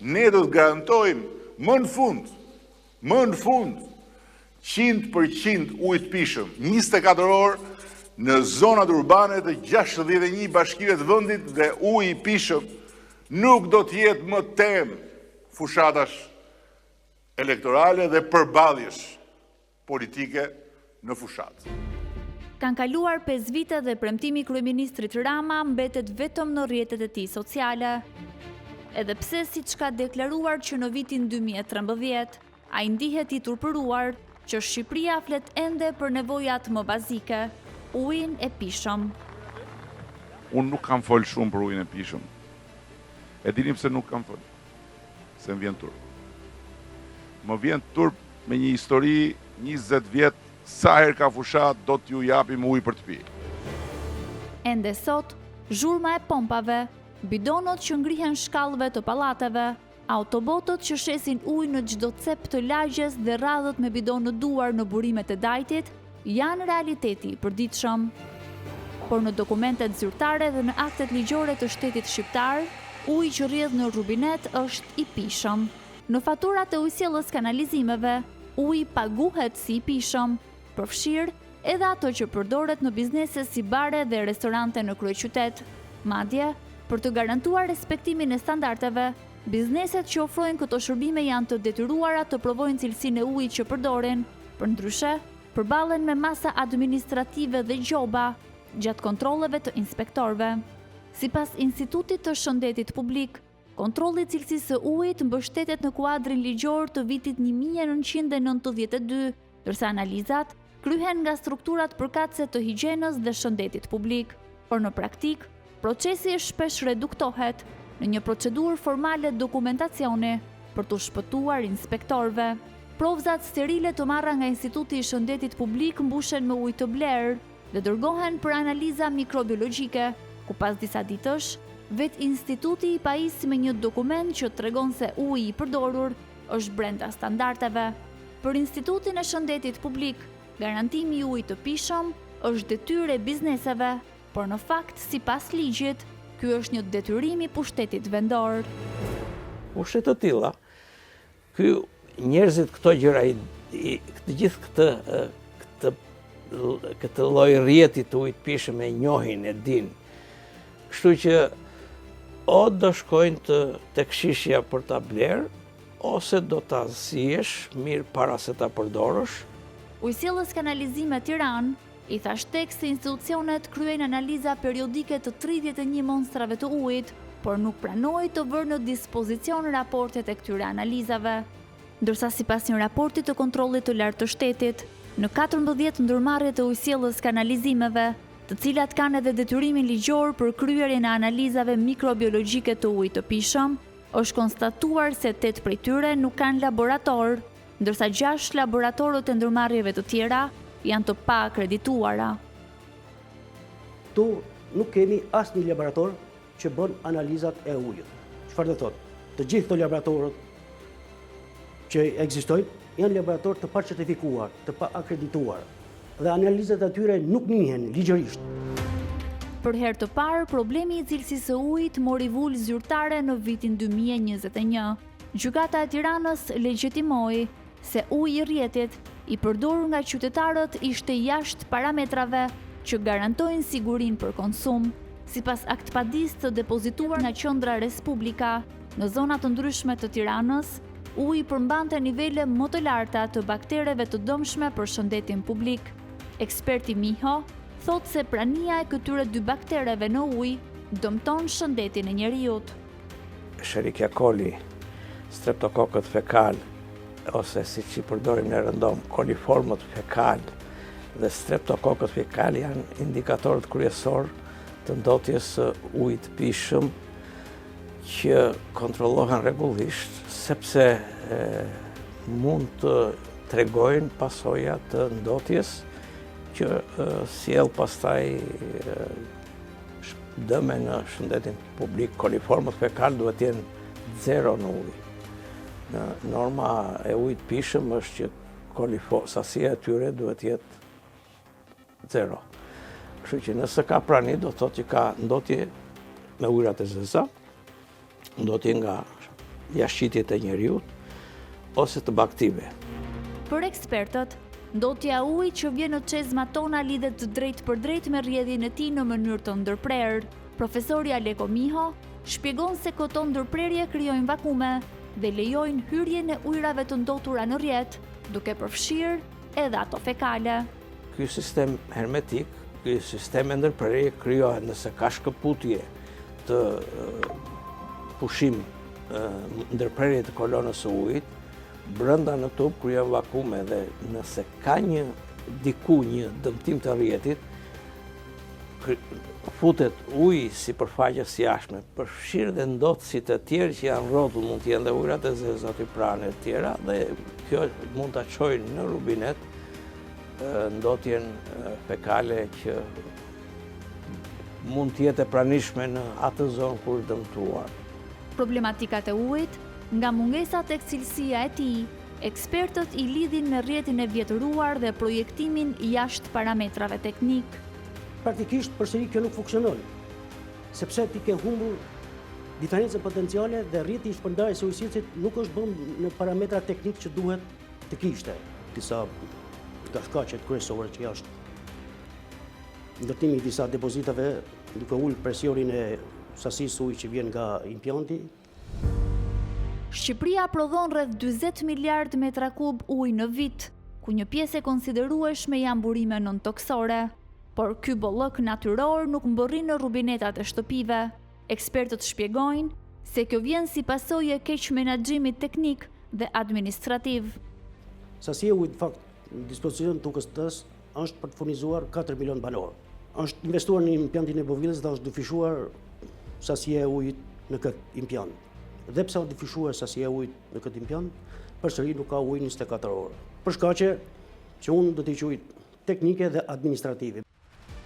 ne do të garantojmë më në fund 100% ujë të pishëm, 24 orë në zonat urbane të 61 bashkive të vendit dhe uji i pishëm nuk do të jetë më temë fushatash elektorale dhe përballjesh politike në fushatë. Kanë kaluar 5 vite dhe premtimi i kryeministrit Rama mbetet vetëm në rrjetet e tij sociale. Edhe pse siç ka deklaruar që në vitin 2013, ai ndihet i turpëruar që Shqipëria flet ende për nevojat më bazike, ujin e pishëm. Unë nuk kam folë shumë për ujin e pishëm. E dini pse nuk kam folë? Se më vjen turp. Më vjen turp me një histori 20 vjet, sa herë ka fushat do t'ju japim ujë për të pi. Ende sot, zhurma e pompave, bidonët që ngrihen shkallëve të pallateve, autobotët që shesin ujë në çdo cep të lagjes dhe radhët me bidon në duar në burimet e Dajtit, janë realiteti i përditshëm. Por në dokumentet zyrtare dhe në aktet ligjore të shtetit shqiptar, uji që rrjedh në rubinet është i pishëm. Në faturat e ujësjellës kanalizimeve, uji paguhet si i pishëm, përfshirë edhe ato që përdoret në biznese si bare dhe restorante në kryeqytet. Madje, për të garantuar respektimin e standardeve, bizneset që ofrojnë këto shërbime janë të detyruara të provojnë cilësinë e ujit që përdorin, përndryshe, përballen me masa administrative dhe gjoba gjatë kontrolleve të inspektorëve. Sipas Institutit të Shëndetit Publik, kontrolli i cilësisë së ujit mbështetet në kuadrin ligjor të vitit 1992, ndërsa analizat kryhen nga strukturat përkatëse të higjienës dhe shëndetit publik, por në praktik, procesi shpesh reduktohet në një procedurë formale dokumentacioni për të shpëtuar inspektorëve. Provzat sterile të marra nga Instituti i Shëndetit Publik mbushen me ujë të blerë dhe dërgohen për analiza mikrobiologjike, ku pas disa ditësh, vetë instituti i pajis me një dokument që tregon se uji i përdorur është brenda standardeve. Për Institutin e Shëndetit Publik, garantimi i ujit të pishëm është detyrë e bizneseve, por në fakt, sipas ligjit, ky është një detyrim i pushtetit vendor. Pushtet të tilla, ky njerëzit këto gjëra të gjithë këtë lloj rrjeti të ujit pishëm e njohin, e din. Kështu që o do shkojnë tek shishja për ta bler, ose do ta ziesh mirë para se ta përdorësh. Ujësjellës Kanalizime Tiranë i thash tek se institucionet kryejnë analiza periodike të 31 monstrave të ujit, por nuk pranoi të vërë në dispozicion raportet e këtyre analizave. Ndërsa sipas një raporti të kontrollit të lartë të shtetit, në 14 ndërmarrje të ujësjellës kanalizimeve, të cilat kanë edhe detyrimin ligjor për kryerjen e analizave mikrobiologjike të ujit të pishëm, është konstatuar se 8 prej tyre nuk kanë laborator, ndërsa 6 laboratorët e ndërmarrjeve të tjera janë të pa akredituara. Tu nuk kemi asnjë laborator që bën analizat e ujit. Çfarë do thotë? Të gjithë këto laboratorët që ekzistojnë janë laboratorë të pa certifikuar, të pa akredituar, dhe analizat e tyre nuk njihen ligjërisht. Për herë të parë, problemi i cilësisë së ujit mori vulë zyrtare në vitin 2021. Gjykata e Tiranës legjitimoi se uji i rrjetit i përdorur nga qytetarët ishte jashtë parametrave që garantojnë sigurinë për konsum. Sipas aktpadisë të depozituar nga Qendra Respublika në zona të ndryshme të Tiranës, uji përmbante nivele më të larta të baktereve të dëmshme për shëndetin publik. Eksperti Miho thotë se prania e këtyre 2 baktereve në ujë dëmton shëndetin e njerëzit. Escherichia coli, streptokokët fekal, ose siç i përdorim në rëndom, koliformët fekal dhe streptokokët fekal janë indikatorët kryesorë të ndotjes së ujit pishëm që kontrollohen rregullisht, sepse mund të tregojnë pasoja të ndotjes që sjell pastaj dëme në shëndetin publik. Koliformët fekal duhet të jenë 0 në ujë. Norma e ujit pishëm është që sasia e tyre duhet të jetë 0. Kështu që nëse ka prani, do thotë që ka ndotje me ujërat e zeza, ndotje nga jashtëqitjet e njeriut, ose të baktive. Për ekspertët, ndotja e ujit që vjen në çezma tona lidhet drejt për drejt me rrjedhjen e tij në mënyrë të ndërprerë. Profesori Aleko Miho shpjegon se këto ndërprerje krijojnë vakume dhe lejojnë hyrjen e ujrave të ndotura në rrjet, duke përfshirë edhe ato fekale. Ky sistem hermetik, ky sistem e ndërprerje krijohet nëse ka shkëputje të pushim ndërprerje të kolonës së ujit, brenda në tub krijon vakume dhe nëse ka një dëmtim të rrjetit, futet uji si përfaqës jashtme, përfshirë dhe ndotësit e tjerë që janë rrotull, mund të jenë dhe ujrat e zezat i pranë e tjera, dhe kjo mund të çojnë në rubinet ndotjen fekale që mund të jetë e pranishme në atë zonë kur dëmtuar. Problematikat e ujit, nga mungesa tek cilësia e tij, ekspertët i lidhin me rrjetin e vjetëruar dhe projektimin jashtë parametrave teknik. Praktikisht përsëri kjo nuk funksionon, sepse ti ke humbur diferencën potenciale dhe rrjeti i shpërndarjes së ujësicit nuk është bërë në parametra teknik që duhet të kishte. Disa nga shkaqet kryesore që jashtë ndërtimi i disa depozitave duke ulë presionin e sasisë ujit që vjen nga impjanti. Shqipëria prodhon rreth 40 miliard metra kub ujë në vit, ku një pjesë e konsiderueshme janë burime nontoksore. Por ky bollëk natyror nuk mbërrin në rubinetat e shtëpive. Ekspertët shpjegojnë se kjo vjen si pasojë e keq menaxhimit teknik dhe administrativ. Sasia e ujit fakt në dispozicion të UKST-s është për të furnizuar 4 milion banor. Është investuar në impjantin e Bovillës dhe është dyfishuar sasia e ujit në këtë impjant. Dhe pse është dyfishuar sasia e ujit në këtë impjant, përsëri nuk ka ujë 24 orë. Për shkaqe që unë do t'i quaj teknike dhe administrative.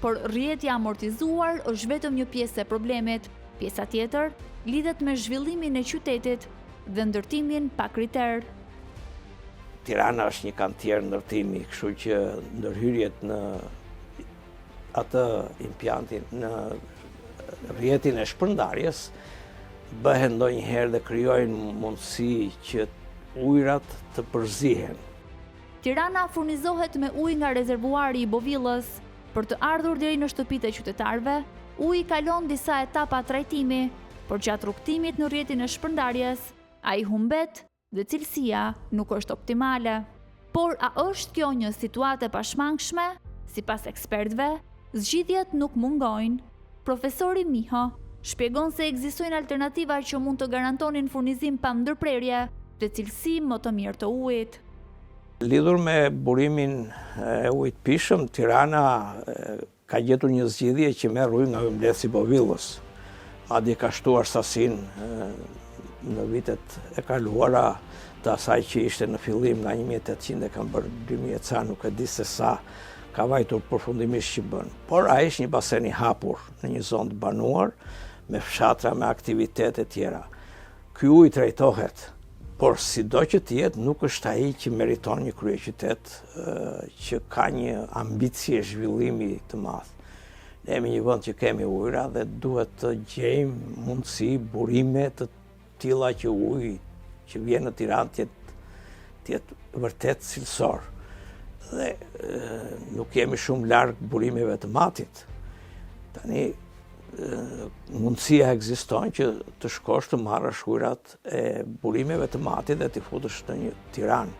Por rrjeti amortizuar është vetëm një pjesë e problemit. Pjesa tjetër lidhet me zhvillimin e qytetit dhe ndërtimin pa kriter. Tirana është një kantier ndërtimi, kështu që ndërhyrjet në atë impjantin, në rrjetin e shpërndarjes, bëhen ndonjëherë dhe krijojnë mundësi që ujrat të përzihen. Tirana furnizohet me ujë nga rezervuari i Bovillës. Për të ardhur deri në shtëpitë e qytetarëve, uji kalon disa etapa trajtimi, por gjatë rrugtimit në rrjetin e shpërndarjes, ai humbet dhe cilësia nuk është optimale. Por a është kjo një situatë e pashmangshme? Sipas ekspertëve, zgjidhjet nuk mungojnë. Profesori Miho shpjegon se ekzistojnë alternativa që mund të garantonin furnizim pa ndërprerje dhe cilësi më të mirë të ujit. Lidhur me burimin e ujit pishëm, Tirana ka gjetur një zgjidhje që merr ujë nga ymblesi i Bovillës. Madje ka shtuar sasinë në vitet e kaluara të asaj që ishte në fillim nga 1800 e kanë bërë 2000 ca, nuk e di se sa ka vajtur përfundimisht që bën. Por ai është një basen i hapur në një zonë të banuar me fshatra, me aktivitete tjera. Ky ujë trajtohet, por sido që t'jetë nuk është ai që meriton një kryeqytet që ka një ambicie zhvillimi të madh. Ne jemi një vend që kemi ujëra dhe duhet të gjejmë mundësi burime të tilla që uji që vjen në Tiranë të jetë vërtet cilësor. Dhe nuk jemi shumë larg burimeve të matit. Tani mundësia ekziston që të shkosh të marrësh ujërat e burimeve të matit dhe t'i futësh në një Tiranë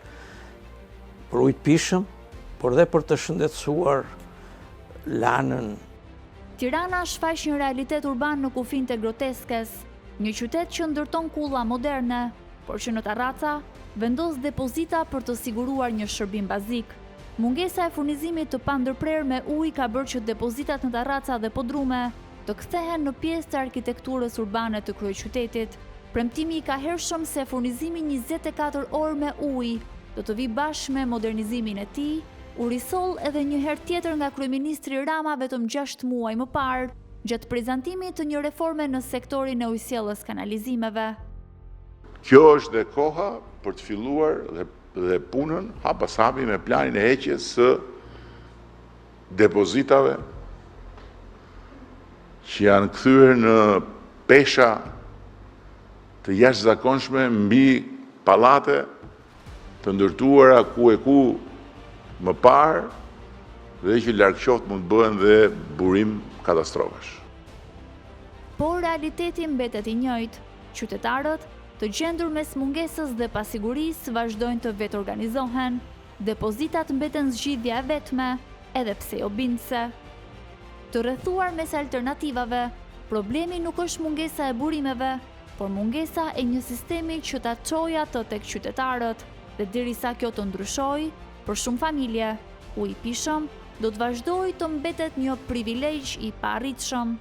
për ujë të pishëm, por dhe për të shëndetësuar lanën. Tirana shfaq një realitet urban në kufijtë e groteskes, një qytet që ndërton kulla moderne, por që në terraca vendos depozita për të siguruar një shërbim bazik. Mungesa e furnizimit të pandërprer me ujë ka bërë që depozitat në terraca dhe podrume të kthehen në pjesë të arkitekturës urbane të kryeqytetit. Premtimi i kahershëm se furnizimi 24 orë me ujë do të vi bashkë me modernizimin e tij, u risoll edhe një herë tjetër nga kryeministri Rama vetëm 6 muaj më parë, gjatë prezantimit të një reforme në sektorin e ujësjelljes kanalizimeve. Kjo është dhe koha për të filluar dhe punën hap pas hapi me planin e heqjes së depozitave që janë kthyer në pesha të jashtëzakonshme mbi pallate të ndërtuara ku e ku më parë dhe që larg qoftë mund të bëhen dhe burim katastrofash. Por realiteti mbetet i njëjtë. Qytetarët, të gjendur mes mungesës dhe pasigurisë, vazhdojnë të vetë organizohen, depozitat mbeten zgjidhja e vetme, edhe pse jo bindëse. Të rrethuar mes alternativave, problemi nuk është mungesa e burimeve, por mungesa e një sistemi që ta çojë ato tek qytetarët, dhe derisa kjo të ndryshojë, për shumë familje, uji i pishëm do të vazhdojë të mbetet një privilegj i paarritshëm.